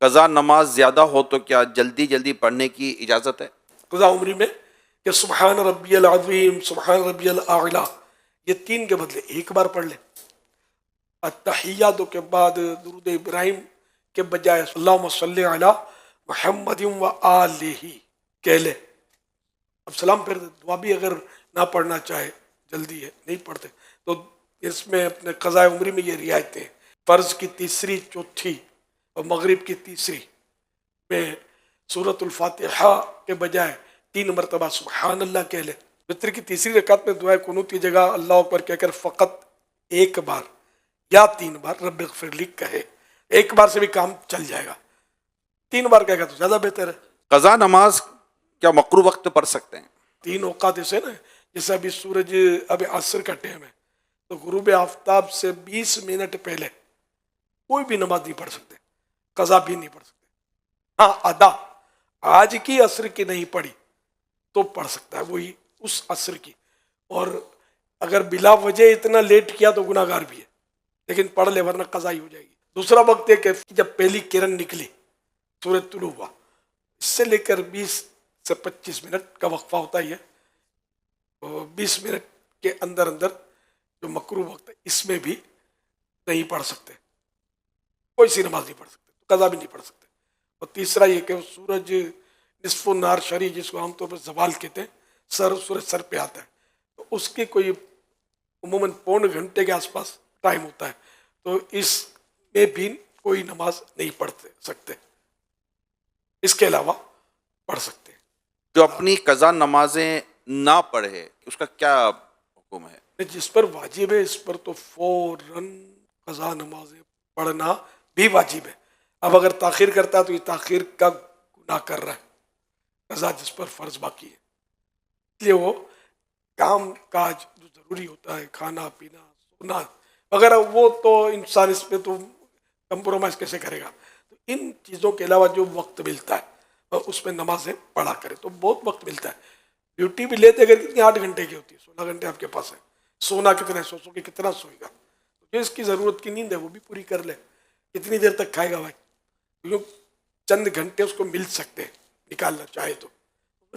قضا نماز زیادہ ہو تو کیا جلدی جلدی پڑھنے کی اجازت ہے؟ قضا عمری میں کہ سبحان ربی العظیم، سبحان ربی الاعلیٰ، یہ 3 کے بدلے 1 بار پڑھ لیں۔ التحیات کے بعد درود ابراہیم کے بجائے اللہم صلی علی محمد و آلہ کہہ لے۔ اب سلام پھر دعا بھی اگر نہ پڑھنا چاہے، جلدی ہے نہیں پڑھتے، تو اس میں اپنے قضاء عمری میں یہ رعایتیں ہیں۔ فرض کی تیسری، چوتھی اور مغرب کی تیسری میں سورۃ الفاتحہ کے بجائے 3 مرتبہ سبحان اللہ کہہ لے۔ وتر کی تیسری رکعت میں دعائے قنوت کی جگہ اللہ اکبر کہہ کر فقط 1 بار یا 3 بار رب اغفر لی کہے۔ 1 بار سے بھی کام چل جائے گا، 3 بار کہے گا تو زیادہ بہتر ہے۔ قضا نماز کیا مکروہ وقت پڑھ سکتے ہیں؟ 3 اوقات ایسے نا، جیسے ابھی سورج، ابھی عصر کا ٹائم ہے تو غروب آفتاب سے 20 منٹ پہلے کوئی بھی نماز نہیں پڑھ سکتے، قضا بھی نہیں پڑھ سکتے۔ ہاں ادا آج کی عصر کی نہیں پڑھی تو پڑھ سکتا ہے، وہی اس عصر کی، اور اگر بلا وجہ اتنا لیٹ کیا تو گناہ گار بھی ہے، لیکن پڑھ لے ورنہ قضا ہی ہو جائے گی۔ دوسرا وقت ہے کہ جب پہلی کرن نکلی، سورج طلوع ہوا، اس سے لے کر 20 سے 25 منٹ کا وقفہ ہوتا ہی ہے، 20 منٹ کے اندر اندر جو مکروہ وقت ہے اس میں بھی نہیں پڑھ سکتے، کوئی سی نماز نہیں پڑھ سکتے، قضا بھی نہیں پڑھ سکتے۔ اور تیسرا یہ کہ سورج نصف النہار شری، جس کو عام طور پر زوال کہتے ہیں، سورج سر پہ آتا ہے، تو اس کی کوئی عموماً 1.25 گھنٹے کے آس پاس ٹائم ہوتا ہے، تو اس میں بھی کوئی نماز نہیں پڑھ سکتے، اس کے علاوہ پڑھ سکتے ہیں۔ جو اپنی قضا نمازیں نہ پڑھے اس کا کیا حکم ہے؟ جس پر واجب ہے اس پر تو فوراً قضا نمازیں پڑھنا بھی واجب ہے۔ اب اگر تاخیر کرتا ہے تو یہ تاخیر کا گناہ کر رہا ہے، قضا جس پر فرض باقی ہے، اس لیے وہ کام کاج جو ضروری ہوتا ہے، کھانا پینا سونا وغیرہ، وہ تو انسان اس پہ تو کمپرومائز کیسے کرے گا، تو ان چیزوں کے علاوہ جو وقت ملتا ہے اور اس میں نمازیں پڑھا کرے تو بہت وقت ملتا ہے۔ ڈیوٹی بھی لیتے اگر کتنی 8 گھنٹے کی ہوتی ہے، 16 گھنٹے آپ کے پاس ہے، سونا کتنا ہے، سو کے کتنا سوئے گا، جو اس کی ضرورت کی نیند ہے وہ بھی پوری کر لے۔ کتنی دیر تک کھائے گا بھائی، کیونکہ چند گھنٹے اس کو مل سکتے ہیں، نکالنا چاہے تو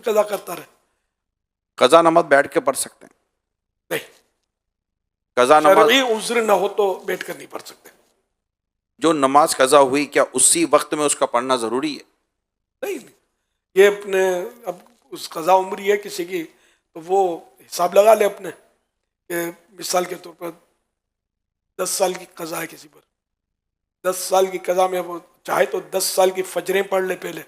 قضا کرتا رہے۔ قضا نماز بیٹھ کے پڑھ سکتے ہیں؟ نہیں، قضا نماز شرعی عذر نہ ہو تو بیٹھ کر نہیں پڑھ سکتے۔ جو نماز قضا ہوئی کیا اسی وقت میں اس کا پڑھنا ضروری ہے؟ نہیں، یہ اپنے اب اس قضا عمری ہے کسی کی تو وہ حساب لگا لے اپنے، کہ مثال کے طور پر 10 سال کی قضا ہے کسی پر، 10 سال کی قضا میں وہ چاہے تو 10 سال کی فجریں پڑھ لے، پہلے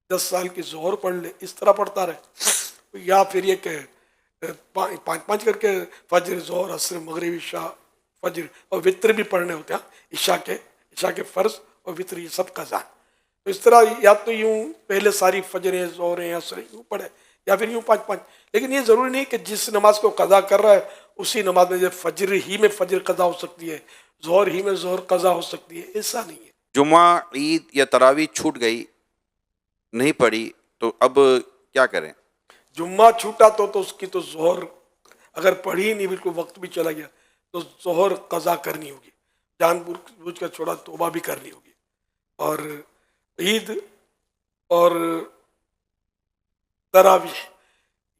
10 سال کی ظہر پڑھ لے، اس طرح پڑھتا رہے، یا پھر یہ کہ 5 کر کے فجر، ظہر، عصر، مغرب، عشاء، فجر، اور وطر بھی پڑھنے ہوتے ہیں، عشاء کے فرض اور وطر یہ سب قضا ہے۔ تو اس طرح یا تو یوں پہلے ساری فجریں، ظہریں، عصر یوں پڑھے، یا پھر یوں 5 لیکن یہ ضروری نہیں کہ جس نماز کو قضا کر رہا ہے اسی نماز میں، فجر ہی میں فجر قضا ہو سکتی ہے، ظہر ہی میں ظہر قضا ہو سکتی ہے، ایسا نہیں ہے۔ جمعہ، عید یا تراویح چھوٹ گئی، نہیں پڑھی تو اب کیا کریں؟ جمعہ چھوٹا تو اس کی تو ظہر اگر پڑھی نہیں، بالکل وقت بھی چلا گیا تو ظہر قضا کرنی ہوگی، جان بوجھ کر چھوڑا توبہ بھی کرنی ہوگی۔ اور عید اور تراویح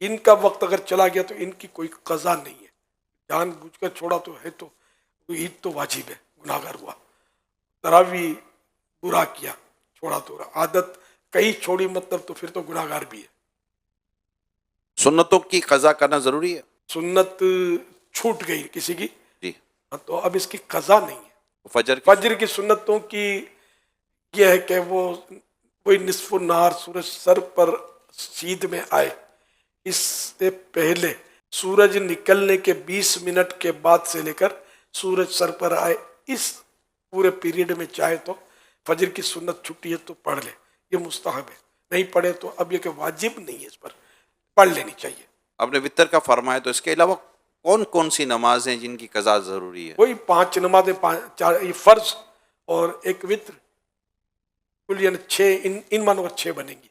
ان کا وقت اگر چلا گیا تو ان کی کوئی قضا نہیں ہے، جان بوجھ کر چھوڑا تو ہے، تو عید تو واجب ہے، گناہ گار ہوا، تراویح برا کیا، چھوڑا تو رہا، عادت کہیں چھوڑی مطلب تو پھر تو گناہ گار بھی ہے۔ سنتوں کی قضا کرنا ضروری ہے؟ سنت چھوٹ گئی کسی کی جی، تو اب اس کی قضا نہیں ہے۔ فجر کی سنتوں کی یہ ہے کہ وہ کوئی نصف النہار، سورج سر پر سیدھ میں آئے، اس سے پہلے سورج نکلنے کے 20 منٹ کے بعد سے لے کر سورج سر پر آئے، اس پورے پیریڈ میں چاہے تو فجر کی سنت چھٹی ہے تو پڑھ لے، یہ مستحب ہے، نہیں پڑھے تو اب یہ کہ واجب نہیں ہے، اس پر پڑھ لینی چاہیے۔ آپ نے وطر کا فرمایا، تو اس کے علاوہ کون کون سی نمازیں جن کی قضا ضروری ہے؟ وہی 5 نمازیں، 4 یہ فرض اور 1 وطر، کل یعنی 6، ان مانوں کا 6 بنیں گی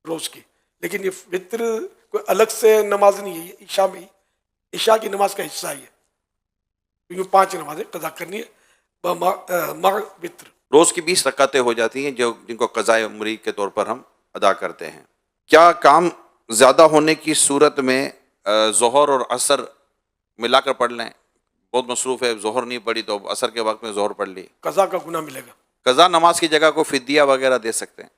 روز کی، لیکن یہ وطر کوئی الگ سے نماز نہیں ہے، یہ عشاء میں ہی، عشاء کی نماز کا حصہ ہی ہے، کیونکہ 5 نمازیں قضا کرنی ہے مع وطر۔ روز کی 20 رکعتیں ہو جاتی ہیں جن کو قضاء عمری کے طور پر ہم ادا کرتے ہیں۔ کیا کام زیادہ ہونے کی صورت میں ظہر اور عصر ملا کر پڑھ لیں؟ بہت مصروف ہے، ظہر نہیں پڑھی تو عصر کے وقت میں ظہر پڑھ لی، قضا کا گناہ ملے گا؟ قضا نماز کی جگہ کو فدیہ وغیرہ دے سکتے ہیں۔